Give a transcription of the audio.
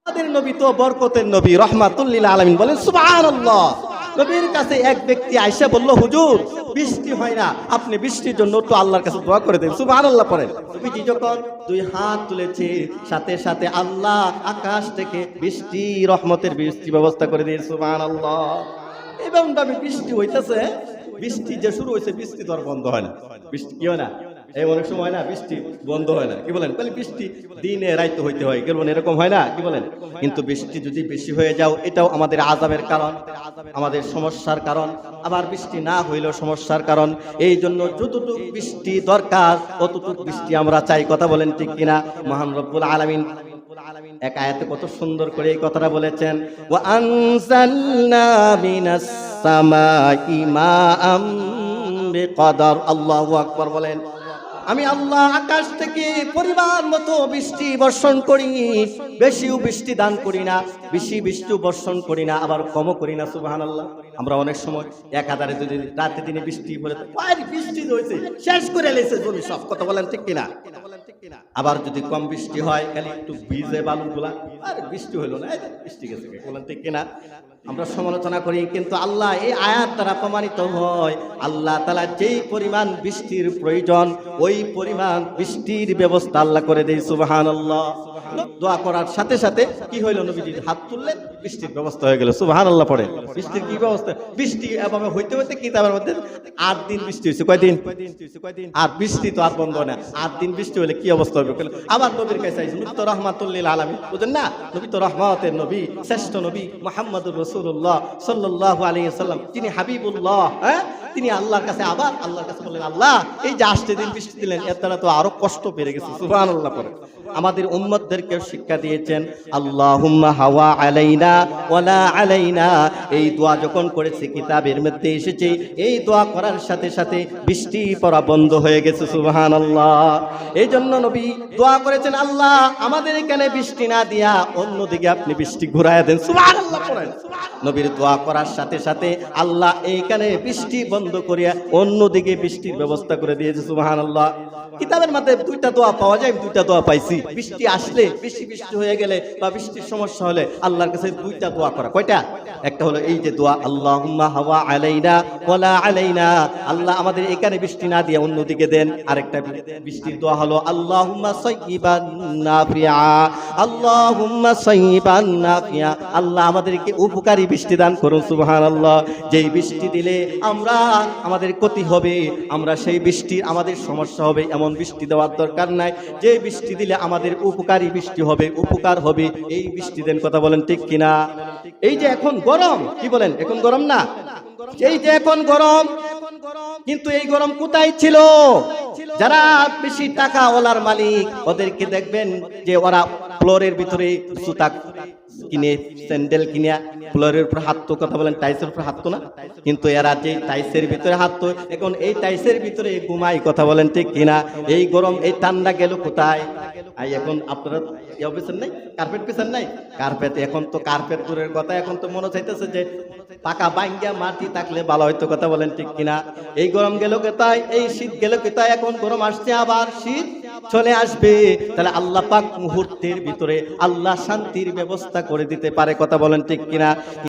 আমাদের নবী তো বরকতের নবী, রহমাতুল লিল আলামিন। বলেন সুবহানাল্লাহ। নবীর কাছে এক ব্যক্তি আয়েশা বলল, হুজুর বৃষ্টি হয় না, আপনি বৃষ্টির জন্য একটু আল্লাহর কাছে দোয়া করে দেন। সুবহানাল্লাহ পড়েন। নবীজি যখন দুই হাত তুলেছে, সাথে সাথে আল্লাহ আকাশ থেকে বৃষ্টি, রহমতের বৃষ্টি ব্যবস্থা করে দিয়ে। সুবহানাল্লাহ। এবং নবী বৃষ্টি হইতেছে, বৃষ্টি যে শুরু হয়েছে, বৃষ্টি তো আর বন্ধ হয় না। বৃষ্টি কি হয় না, এই অনেক সময় হয় না, বৃষ্টি বন্ধ হয় না, কি বলেন? তাহলে বৃষ্টি দিনে রাইতে হইতে হয়, কি বলেন? এরকম হয় না, কি বলেন? কিন্তু বৃষ্টি যদি বেশি হয়ে যাও, এটাও আমাদের আযাবের কারণ, আমাদের সমস্যার কারণ। আবার বৃষ্টি না হইলেও সমস্যার কারণ। এই জন্য যতটুকু বৃষ্টি দরকার ততটুকু বৃষ্টি আমরা চাই। কথা বলেন ঠিক কিনা? মহান রব্বুল আলামিন এক আয়াতে কত সুন্দর করে এই কথাটা বলেছেন, ওয়া আনজালনা মিনাস সামাই মাআম বিকদার। আল্লাহু আকবার বলেন। আমি আল্লাহ আকাশ থেকে পরিমাণ মতো বৃষ্টি বর্ষণ করি, বেশিও বৃষ্টি দান করি না, বেশি বৃষ্টি বর্ষণ করি না, আবার কমও করি না। সুবহানাল্লাহ। আমরা অনেক সময় 1000 যদি রাতে দিনে বৃষ্টি পড়ে, বৃষ্টি হয়েছে শেষ করে লেছে জমি সব। কথা বলেন ঠিক কিনা? আবার যদি কম বৃষ্টি হয়, খালি একটু ভিজে বালুগুলা, আর বৃষ্টি হইলো না, বৃষ্টি গেছে। বলেন ঠিক কিনা? আমরা সমালোচনা করি, কিন্তু আল্লাহ এই আয়াত দ্বারা প্রমাণিত হয়, আল্লাহ তাআলা যেই পরিমাণ বৃষ্টির প্রয়োজন ওই পরিমাণ বৃষ্টির ব্যবস্থা আল্লাহ করে দেয়। সুবহানাল্লাহ। দোয়া করার সাথে সাথে কি হইল, নবীজি হাত তুললেন, বৃষ্টির ব্যবস্থা হয়ে গেল। সুবহানাল্লাহ পড়ে। বৃষ্টির কি ব্যবস্থা? বৃষ্টি এভাবে হইতে হইতে কিতাবের মধ্যে 8 দিন বৃষ্টি হয়েছে। কয়দিন? আর বৃষ্টি তো আর বন্ধ হয় না। 8 দিন বৃষ্টি হলে কি অবস্থা হবে? আবার নবীর কাছে আইছে, নবী তো রাহমাতুল লিল আলামিন, বুঝেন না? নবী তো রহমতের নবী, শ্রেষ্ঠ নবী মুহাম্মদুর রাসূলুল্লাহ সাল্লাল্লাহু আলাইহি ওয়াসাল্লাম, তিনি হাবিবুল্লাহ। হ্যাঁ, তিনি আল্লাহর কাছে, আবার আল্লাহর কাছে বললেন, আল্লাহ এই যে 8 দিন বৃষ্টি দিলেন, এর দ্বারা তো আরো কষ্ট বেড়ে গেছে। সুবহানাল্লাহ পড়ে। আমাদের উম্মতদেরকে শিক্ষা দিয়েছেন, আল্লাহুম্মা হাওয়া আলাইনা ওয়ালা আলাইনা। এই দোয়া যখন করেছে, কিতাবের মধ্যে এসেছে, এই দোয়া করার সাথে সাথে বৃষ্টি পড়া বন্ধ হয়ে গেছে। সুবহানাল্লাহ। এই জন্য নবী দোয়া করেছেন, আল্লাহ আমাদের এখানে বৃষ্টি না দিয়া অন্যদিকে আপনি বৃষ্টি ঘুরাইয়া দেন। সুবহানাল্লাহ পড়েন। নবীর দোয়া করার সাথে সাথে আল্লাহ এইখানে বৃষ্টি বন্ধ করিয়া অন্যদিকে বৃষ্টির ব্যবস্থা করে দিয়েছে। সুবহানাল্লাহ। কিতাবের মধ্যে 2টা দোয়া পাওয়া যায়, 2টা দোয়া পাইছি। বৃষ্টি আসলে, বেশি বৃষ্টি হয়ে গেলে বা বৃষ্টির সমস্যা হলে আল্লাহর কাছে 2টা দোয়া করা। কয়টা? একটা হলো এই যে দোয়া, আল্লাহুম্মা হাওয়া আলাইনা ওয়ালা আলাইনা, আল্লাহ আমাদের এখানে বৃষ্টি না দিয়ে অন্যদিকে দেন। আরেকটা বৃষ্টির দোয়া হলো আল্লাহুম্মা সাইয়্যিবান নাফিআ, আল্লাহুম্মা সাইয়্যিবান নাফিআ, আল্লাহ আমাদেরকে উপকারী বৃষ্টি দান করুন। সুবহানাল্লাহ। যেই বৃষ্টি দিলে আমাদের ক্ষতি হবে, আমরা সেই বৃষ্টি আমাদের সমস্যা হবে এমন বৃষ্টি দেওয়ার দরকার নাই। যে বৃষ্টি দিলে আমাদের উপকারী বৃষ্টি হবে, উপকার হবে, এই বৃষ্টি দেন। কথা বলেন ঠিক কিনা? এই যে এখন গরম, কি বলেন? এখন গরম না? এই যে এখন গরম, কিন্তু এই গরম কোথায় ছিল? যারা বেশি টাকা ওলার মালিক, ওদেরকে দেখবেন যে ওরা ফ্লোরের ভিতরে জুতা কিনে, স্যান্ডেল কিনে ফ্লোরের উপর হাঁটতো। কথা বলেন, টাইসের উপর হাঁটতো না? কিন্তু এরা যে টাইসের ভিতরে হাঁটতো, এখন এই টাইসের ভিতরে ঘুমাই। কথা বলেন ঠিক কিনা? এই গরম, এই ঠান্ডা গেল কোথায়? এখন আপনারা পেছেন নাই, কার্পেট পেছেন নাই? কার্পেট, এখন তো কার্পেট দূরের কথা, এখন তো মনে চাইতেছে যে পাকা বাইঙ্গা মাটি থাকলে ভালো হয়তো। কথা বলেন ঠিক কিনা? এই গরম গেল কোথায়? এই শীত গেল কোথায়? এখন গরম আসছে, আবার শীত চলে আসবে। তাহলে আল্লাহ পাক মুহূর্তের ভিতরে আল্লাহ শান্তির ব্যবস্থা করে দিতে পারে। কথা বলেন ঠিক কিনা?